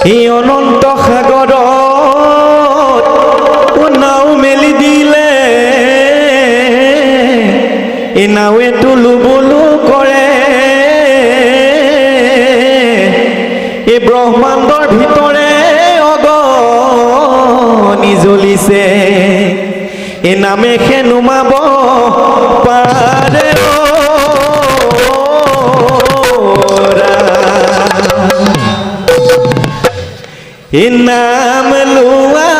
এই অনন্ত সাগৰত নাও মেলি দিলে এই নাৱে তুলু বুলু কৰে এই ব্ৰহ্মাণ্ডৰ ভিতৰে অগণি জ্বলিছে এই নামে খে নুমাব পাৰে এই নাম লোৱা